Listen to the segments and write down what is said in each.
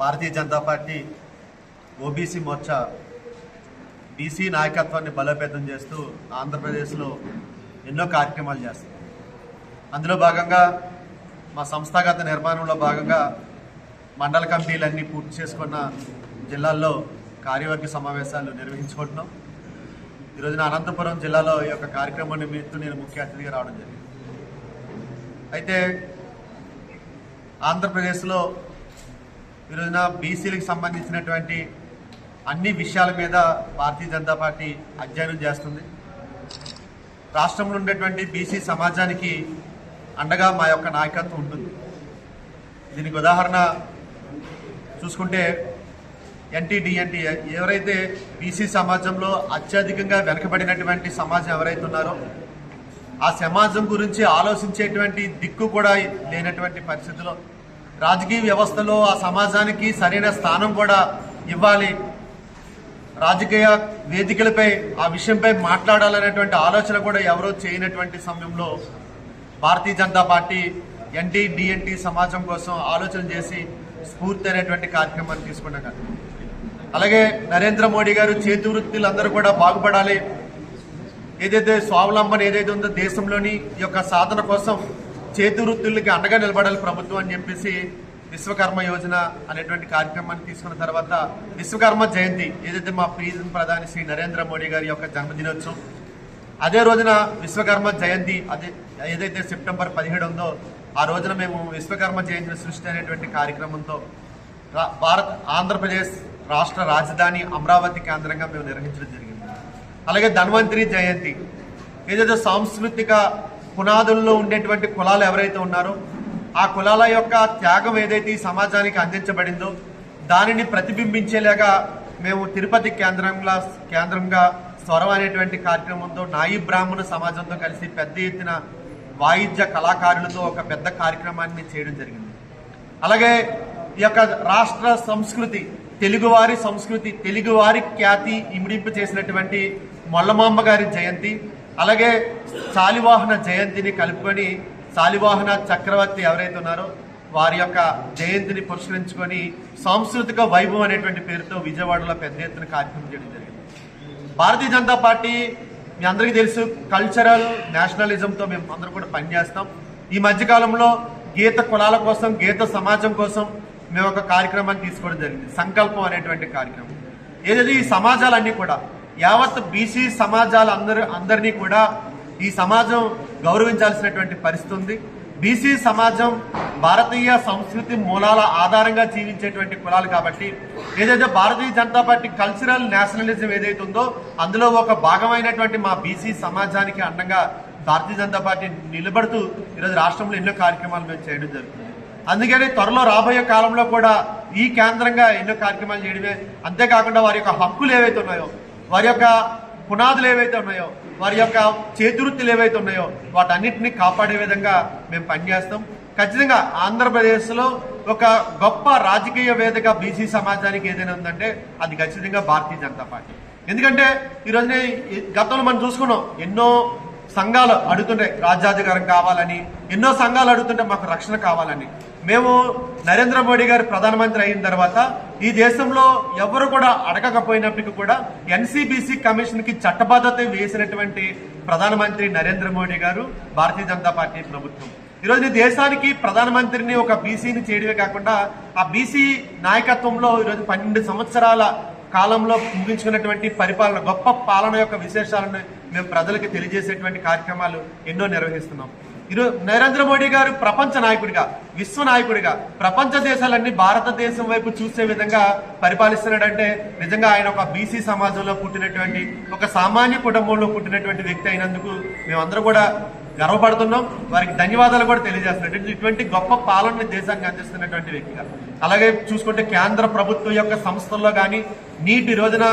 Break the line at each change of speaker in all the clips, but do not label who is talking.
భారతీయ Janata Party OBC Morcha BC నాయకత్వాన్ని బలోపేతం చేస్తూ ఆంధ్రప్రదేశ్లో ఎన్నో కార్యక్రమాలు చేస్తుంది. అందులో భాగంగా మా సంస్థాగత నిర్మాణంలో భాగంగా మండల కమిటీలన్నీ పూర్తి చేసుకున్న జిల్లాల్లో కార్యవర్గ సమావేశాలు నిర్వహించుకుంటున్నాం. ఈరోజున అనంతపురం జిల్లాలో ఈ యొక్క కార్యక్రమం నిమిత్తం నేను ముఖ్య అతిథిగా రావడం జరిగింది. అయితే ఆంధ్రప్రదేశ్లో ఈరోజున బీసీలకు సంబంధించినటువంటి అన్ని విషయాల మీద భారతీయ జనతా పార్టీ అధ్యయనం చేస్తుంది. రాష్ట్రంలో ఉండేటువంటి బీసీ సమాజానికి అండగా మా యొక్క నాయకత్వం ఉంటుంది. దీనికి ఉదాహరణ చూసుకుంటే ఎన్టీడీఎన్టీ ఎవరైతే బీసీ సమాజంలో అత్యధికంగా వెనకబడినటువంటి సమాజం ఎవరైతే ఉన్నారో ఆ సమాజం గురించి ఆలోచించేటువంటి దిక్కు కూడా లేనటువంటి పరిస్థితిలో రాజకీయ వ్యవస్థలో ఆ సమాజానికి సరైన స్థానం కూడా ఇవ్వాలి, రాజకీయ వేదికలపై ఆ విషయంపై మాట్లాడాలనేటువంటి ఆలోచన కూడా ఎవరో చేయనటువంటి సమయంలో భారతీయ జనతా పార్టీ ఎన్టీడీఎన్టీ సమాజం కోసం ఆలోచన చేసి స్ఫూర్తి అనేటువంటి కార్యక్రమాన్ని తీసుకున్నాం. అలాగే నరేంద్ర మోడీ గారు చేతి వృత్తులందరూ కూడా బాగుపడాలి, ఏదైతే స్వావలంబన ఏదైతే ఉందో దేశంలోని ఈ యొక్క సాధన కోసం చేతి వృత్తులకి అండగా నిలబడాలి ప్రభుత్వం అని చెప్పేసి విశ్వకర్మ యోజన అనేటువంటి కార్యక్రమాన్ని తీసుకున్న తర్వాత విశ్వకర్మ జయంతి ఏదైతే మా ప్రియతమ ప్రధాని శ్రీ నరేంద్ర మోడీ గారి యొక్క జన్మదినోత్సవం, అదే రోజున విశ్వకర్మ జయంతి అదే ఏదైతే సెప్టెంబర్ 17 ఉందో ఆ రోజున మేము విశ్వకర్మ జయంతిని సృష్టి అనేటువంటి కార్యక్రమంతో ఆంధ్రప్రదేశ్ రాష్ట్ర రాజధాని అమరావతి కేంద్రంగా మేము నిర్వహించడం జరిగింది. అలాగే ధన్వంతరి జయంతి ఏదైతే సాంస్కృతిక పునాదుల్లో ఉండేటువంటి కులాలు ఎవరైతే ఉన్నారో ఆ కులాల యొక్క త్యాగం ఏదైతే ఈ సమాజానికి అందించబడిందో దానిని ప్రతిబింబించేలాగా మేము తిరుపతి కేంద్రంగా స్వరం అనేటువంటి కార్యక్రమంతో నాయి బ్రాహ్మణ సమాజంతో కలిసి పెద్ద ఎత్తున వాయిద్య కళాకారులతో ఒక పెద్ద కార్యక్రమాన్ని చేయడం జరిగింది. అలాగే ఈ యొక్క రాష్ట్ర సంస్కృతి తెలుగువారి సంస్కృతి తెలుగువారి ఖ్యాతి ఇమిడింపు చేసినటువంటి మొల్లమాంబ గారి జయంతి, అలాగే శాలివాహన జయంతిని కలుపుకొని శాలివాహన చక్రవర్తి ఎవరైతే ఉన్నారో వారి యొక్క జయంతిని పురస్కరించుకొని సాంస్కృతిక వైభవం అనేటువంటి పేరుతో విజయవాడలో పెద్ద ఎత్తున కార్యక్రమం చేయడం జరిగింది. భారతీయ జనతా పార్టీ మీ అందరికీ తెలుసు కల్చరల్ నేషనలిజంతో మేము అందరూ కూడా పనిచేస్తాం. ఈ మధ్యకాలంలో గీత కులాల కోసం గీత సమాజం కోసం మేము ఒక కార్యక్రమాన్ని తీసుకోవడం జరిగింది, సంకల్పం అనేటువంటి కార్యక్రమం. ఏదైతే ఈ సమాజాలన్నీ కూడా యావత్ బీసీ సమాజాలు అందరినీ కూడా ఈ సమాజం గౌరవించాల్సినటువంటి పరిస్థితి ఉంది. బీసీ సమాజం భారతీయ సంస్కృతి మూలాల ఆధారంగా జీవించేటువంటి కులాలు కాబట్టి ఏదైతే భారతీయ జనతా పార్టీ కల్చరల్ నేషనలిజం ఏదైతే ఉందో అందులో ఒక భాగమైనటువంటి మా బీసీ సమాజానికి అండగా భారతీయ జనతా పార్టీ నిలబడుతూ ఈరోజు రాష్ట్రంలో ఎన్నో కార్యక్రమాలు మేము చేయడం జరుగుతుంది. అందుకని త్వరలో రాబోయే కాలంలో కూడా ఈ కేంద్రంగా ఎన్నో కార్యక్రమాలు చేయడమే అంతేకాకుండా వారి యొక్క హక్కులు ఏవైతే ఉన్నాయో వారి యొక్క పునాదులు ఏవైతే ఉన్నాయో వారి యొక్క చేతివృత్తులు ఏవైతే ఉన్నాయో వాటన్నిటిని కాపాడే విధంగా మేము పనిచేస్తాం. ఖచ్చితంగా ఆంధ్రప్రదేశ్లో ఒక గొప్ప రాజకీయ వేదిక బీసీ సమాజానికి ఏదైనా ఉందంటే అది ఖచ్చితంగా భారతీయ జనతా పార్టీ. ఎందుకంటే ఈరోజునే గతంలో మనం చూసుకున్నాం ఎన్నో సంఘాలు అడుగుతుంటే రాజ్యాధికారం కావాలని, ఎన్నో సంఘాలు అడుగుతుంటే మాకు రక్షణ కావాలని. మేము నరేంద్ర మోడీ గారు ప్రధానమంత్రి అయిన తర్వాత ఈ దేశంలో ఎవరు కూడా అడగకపోయినప్పటికీ కూడా ఎన్సీబీసీ కమిషన్కి చట్టబద్ధత వేసినటువంటి ప్రధానమంత్రి నరేంద్ర మోడీ గారు, భారతీయ జనతా పార్టీ ప్రభుత్వం. ఈరోజు ఈ దేశానికి ప్రధానమంత్రిని ఒక బీసీని చేయడమే కాకుండా ఆ బీసీ నాయకత్వంలో ఈరోజు 12 సంవత్సరాల కాలంలో ముగించుకున్నటువంటి పరిపాలన గొప్ప పాలన యొక్క విశేషాలను మేము ప్రజలకు తెలియజేసేటువంటి కార్యక్రమాలు ఎన్నో నిర్వహిస్తున్నాం. ఈరోజు నరేంద్ర మోడీ గారు ప్రపంచ నాయకుడిగా విశ్వ నాయకుడిగా ప్రపంచ దేశాలన్నీ భారతదేశం వైపు చూసే విధంగా పరిపాలిస్తున్నాడంటే నిజంగా ఆయన ఒక బీసీ సమాజంలో పుట్టినటువంటి ఒక సామాన్య కుటుంబంలో పుట్టినటువంటి వ్యక్తి అయినందుకు మేమందరూ కూడా గర్వపడుతున్నాం. వారికి ధన్యవాదాలు కూడా తెలియజేస్తున్నట్టు ఇటువంటి గొప్ప పాలన దేశానికి అందిస్తున్నటువంటి వ్యక్తిగా. అలాగే చూసుకుంటే కేంద్ర ప్రభుత్వం యొక్క సంస్థల్లో కానీ నీట్ రోజున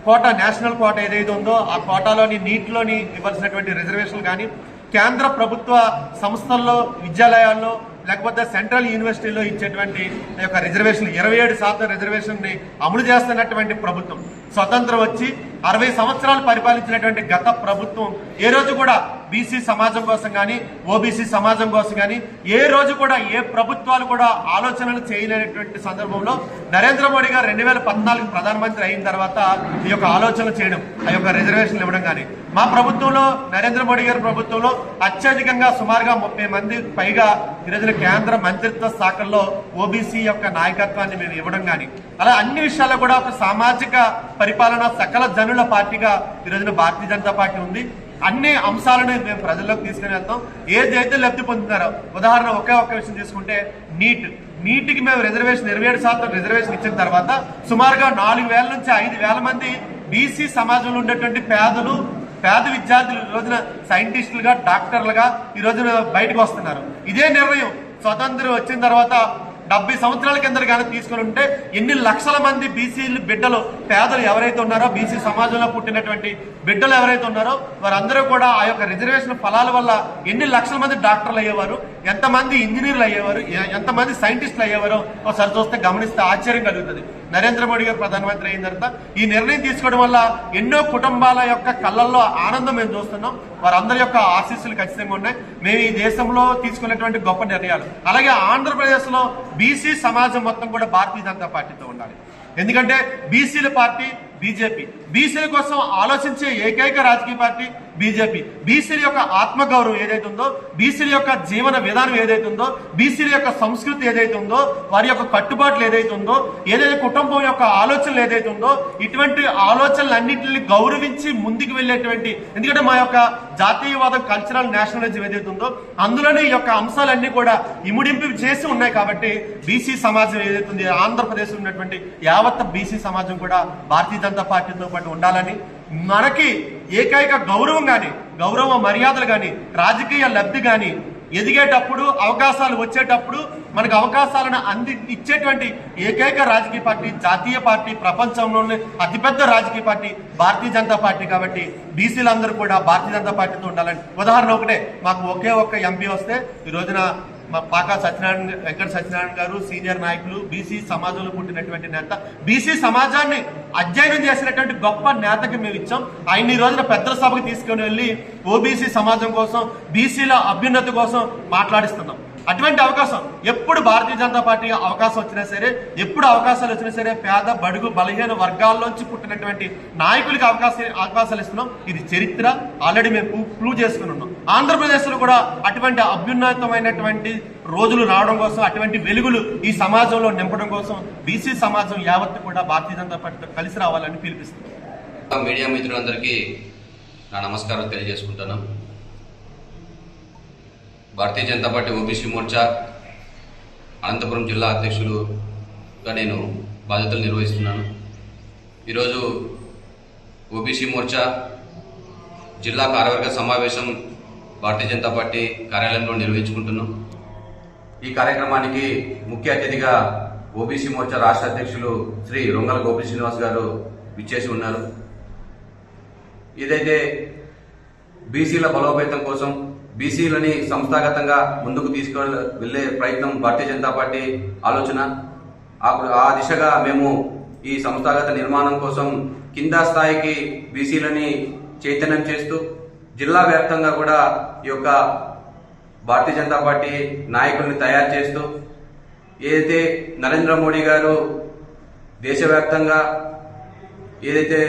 కోటా నేషనల్ కోటా ఏదైతే ఉందో ఆ కోటాలోని నీటిలోని ఇవ్వాల్సినటువంటి రిజర్వేషన్లు కానీ కేంద్ర ప్రభుత్వ సంస్థల్లో విద్యాలయాల్లో లేకపోతే సెంట్రల్ యూనివర్సిటీలో ఇచ్చేటువంటి యొక్క రిజర్వేషన్ 27% రిజర్వేషన్ ని అమలు చేస్తున్నటువంటి ప్రభుత్వం. స్వతంత్రం వచ్చి 60 సంవత్సరాలు పరిపాలించినటువంటి గత ప్రభుత్వం ఏ రోజు కూడా బీసీ సమాజం కోసం కానీ ఓబీసీ సమాజం కోసం కానీ ఏ రోజు కూడా ఏ ప్రభుత్వాలు కూడా ఆలోచనలు చేయలేనటువంటి సందర్భంలో నరేంద్ర మోడీ గారు 2014 ప్రధానమంత్రి అయిన తర్వాత ఈ యొక్క ఆలోచనలు చేయడం, ఆ యొక్క రిజర్వేషన్లు ఇవ్వడం కానీ, మా ప్రభుత్వంలో నరేంద్ర మోడీ గారి ప్రభుత్వంలో అత్యధికంగా సుమారుగా 30 మంది పైగా ఈరోజున కేంద్ర మంత్రిత్వ శాఖల్లో ఓబీసీ యొక్క నాయకత్వాన్ని మేము ఇవ్వడం కానీ, అలా అన్ని విషయాల్లో కూడా ఒక సామాజిక పరిపాలన సకల జనుల పార్టీగా ఈరోజున భారతీయ జనతా పార్టీ ఉంది. అన్ని అంశాలను మేము ప్రజల్లోకి తీసుకుని వెళ్తాం. ఏదైతే లబ్ధి పొందుతున్నారో, ఉదాహరణ ఒకే ఒక్క విషయం తీసుకుంటే నీటికి మేము రిజర్వేషన్ 27% రిజర్వేషన్ ఇచ్చిన తర్వాత సుమారుగా 4,000 నుంచి 5,000 మంది బీసీ సమాజంలో ఉండేటువంటి పేద విద్యార్థులు ఈ రోజున సైంటిస్టులుగా, డాక్టర్లుగా ఈ రోజున బయటకు వస్తున్నారు. ఇదే నిర్ణయం స్వతంత్రం వచ్చిన తర్వాత 70 సంవత్సరాల కింద కానీ తీసుకుని ఉంటే ఎన్ని లక్షల మంది బీసీలు బిడ్డలు, పేదలు ఎవరైతే ఉన్నారో, బీసీ సమాజంలో పుట్టినటువంటి బిడ్డలు ఎవరైతే ఉన్నారో వారందరూ కూడా ఆ యొక్క రిజర్వేషన్ ఫలాల వల్ల ఎన్ని లక్షల మంది డాక్టర్లు అయ్యేవారు, ఎంతమంది ఇంజనీర్లు అయ్యేవారు, ఎంతమంది సైంటిస్టులు అయ్యేవారు ఒకసారి చూస్తే గమనిస్తే ఆశ్చర్యం కలుగుతుంది. నరేంద్ర మోడీ గారు ప్రధానమంత్రి అయిన తర్వాత ఈ నిర్ణయం తీసుకోవడం వల్ల ఎన్నో కుటుంబాల యొక్క కళ్ళల్లో ఆనందం మేము చూస్తున్నాం. వారందరి యొక్క ఆశీస్సులు ఖచ్చితంగా ఉన్నాయి. మేము ఈ దేశంలో తీసుకున్నటువంటి గొప్ప నిర్ణయాలు. అలాగే ఆంధ్రప్రదేశ్లో బీసీ సమాజం మొత్తం కూడా భారతీయ జనతా పార్టీతో ఉండాలి. ఎందుకంటే బీసీల పార్టీ బీజేపీ, బీసీల కోసం ఆలోచించే ఏకైక రాజకీయ పార్టీ బీజేపీ. బీసీల యొక్క ఆత్మగౌరవం ఏదైతే ఉందో, బీసీల యొక్క జీవన విధానం ఏదైతే ఉందో, బీసీల యొక్క సంస్కృతి ఏదైతే ఉందో, వారి యొక్క కట్టుబాట్లు ఏదైతే ఉందో, ఏదైతే కుటుంబం యొక్క ఆలోచనలు ఏదైతే ఉందో, ఇటువంటి ఆలోచనలన్నింటినీ గౌరవించి ముందుకు వెళ్ళేటువంటి, ఎందుకంటే మా యొక్క జాతీయవాదం, కల్చరల్ నేషనలిజం ఏదైతే ఉందో అందులోనే ఈ యొక్క అంశాలన్నీ కూడా ఇముడింపు చేసి ఉన్నాయి. కాబట్టి బీసీ సమాజం ఏదైతే ఉంది, ఆంధ్రప్రదేశ్లో ఉన్నటువంటి యావత్ బీసీ సమాజం కూడా భారతీయ జనతా పార్టీతో పాటు ఉండాలని, మనకి ఏకైక గౌరవం కానీ, గౌరవ మర్యాదలు కానీ, రాజకీయ లబ్ధి కానీ, ఎదిగేటప్పుడు అవకాశాలు వచ్చేటప్పుడు మనకు అవకాశాలను ఇచ్చేటువంటి ఏకైక రాజకీయ పార్టీ, జాతీయ పార్టీ, ప్రపంచంలోనే అతిపెద్ద రాజకీయ పార్టీ భారతీయ జనతా పార్టీ. కాబట్టి బీసీలందరూ కూడా భారతీయ జనతా పార్టీతో ఉండాలని. ఉదాహరణ ఒకటే, మాకు ఒకే ఒక్క ఎంపీ వస్తే ఈ రోజున మా పాకా వెంకట సత్యనారాయణ గారు సీనియర్ నాయకులు, బీసీ సమాజంలో పుట్టినటువంటి నేత, బీసీ సమాజాన్ని అధ్యయనం చేసినటువంటి గొప్ప నేతకి మేము ఇచ్చాం. ఆయన ఈ రోజున పెద్దల సభకు తీసుకుని వెళ్ళి ఓబీసీ సమాజం కోసం, బీసీల అభ్యున్నతి కోసం మాట్లాడిస్తున్నాం. అటువంటి అవకాశం ఎప్పుడు భారతీయ జనతా పార్టీ అవకాశం వచ్చినా సరే, ఎప్పుడు అవకాశాలు వచ్చినా సరే పేద, బడుగు, బలహీన వర్గాల్లోంచి పుట్టినటువంటి నాయకులకి అవకాశాలు ఇస్తున్నాం. ఇది చరిత్ర, ఆల్రెడీ మేము ప్రూవ్ చేసుకుని ఉన్నాం. ఆంధ్రప్రదేశ్లో కూడా అటువంటి అభ్యున్నతమైనటువంటి రోజులు రావడం కోసం, అటువంటి వెలుగులు ఈ సమాజంలో నింపడం కోసం బీసీ సమాజం యావత్తు కూడా భారతీయ జనతా పార్టీతో కలిసి రావాలని పిలిపిస్తున్నాం.
మీడియా మిత్రులందరికీ నా నమస్కారం తెలియజేసుకుంటాను. భారతీయ జనతా పార్టీ ఓబీసీ మోర్చా అనంతపురం జిల్లా అధ్యక్షులుగా నేను బాధ్యతలు నిర్వహిస్తున్నాను. ఈరోజు ఓబీసీ మోర్చా జిల్లా కార్యవర్గ సమావేశం భారతీయ జనతా పార్టీ కార్యాలయంలో నిర్వహించుకుంటున్నాం. ఈ కార్యక్రమానికి ముఖ్య అతిథిగా ఓబీసీ మోర్చా రాష్ట్ర అధ్యక్షులు శ్రీ రొంగల గోపి శ్రీనివాస్ గారు విచ్చేసి ఉన్నారు. ఏదైతే బీసీల బలోపేతం కోసం, బీసీలని సంస్థాగతంగా ముందుకు తీసుకువెళ్లే ప్రయత్నం భారతీయ జనతా పార్టీ ఆలోచన. ఆ దిశగా మేము ఈ సంస్థాగత నిర్మాణం కోసం కింద స్థాయికి బీసీలని చైతన్యం చేస్తూ, జిల్లా వ్యాప్తంగా కూడా ఈ యొక్క భారతీయ జనతా పార్టీ నాయకుల్ని తయారు చేస్తూ, ఏదైతే నరేంద్ర మోడీ గారు దేశవ్యాప్తంగా ఏదైతే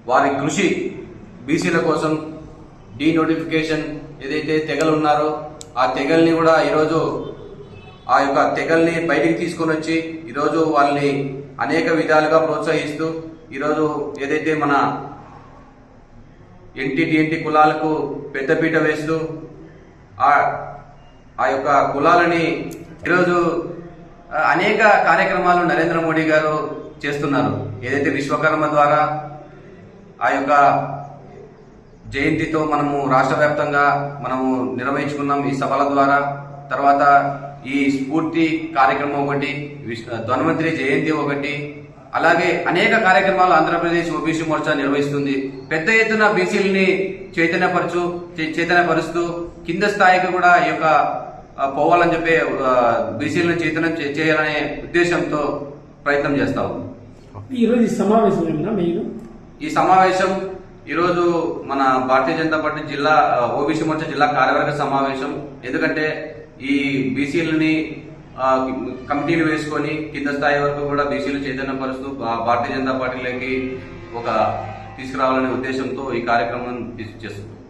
వారి కృషి బీసీల కోసం, డీనోటిఫికేషన్ ఏదైతే తెగలు ఉన్నారో ఆ తెగల్ని కూడా ఈరోజు ఆ యొక్క తెగల్ని బయటికి తీసుకొని వచ్చి ఈరోజు వాళ్ళని అనేక విధాలుగా ప్రోత్సహిస్తూ, ఈరోజు ఏదైతే మన ఎన్టీ కులాలకు పెద్దపీట వేస్తూ ఆ యొక్క కులాలని ఈరోజు అనేక కార్యక్రమాలు నరేంద్ర మోడీ గారు చేస్తున్నారు. ఏదైతే విశ్వకర్మ ద్వారా ఆ యొక్క జయంతితో మనము రాష్ట్ర వ్యాప్తంగా మనము నిర్వహించుకున్నాం ఈ సభల ద్వారా. తర్వాత ఈ స్ఫూర్తి కార్యక్రమం ఒకటి, ధన్వంతరి జయంతి ఒకటి, అలాగే అనేక కార్యక్రమాలు ఆంధ్రప్రదేశ్ ఓబీసీ మోర్చా నిర్వహిస్తుంది. పెద్ద ఎత్తున బీసీలని చైతన్యపరుస్తూ కింద స్థాయికి కూడా ఈ యొక్క పోవాలని చెప్పి బీసీలను చైతన్యం చేయాలనే ఉద్దేశంతో ప్రయత్నం చేస్తాము.
ఈ సమావేశం
ఈరోజు మన భారతీయ జనతా పార్టీ జిల్లా ఓబీసీ మోర్చా జిల్లా కార్యవర్గ సమావేశం. ఎందుకంటే ఈ బీసీలని కమిటీలు వేసుకొని కింద స్థాయి వరకు కూడా బీసీలు చైతన్యపరుస్తూ భారతీయ జనతా పార్టీలోకి తీసుకురావాలనే ఉద్దేశంతో ఈ కార్యక్రమం చేస్తున్నాం.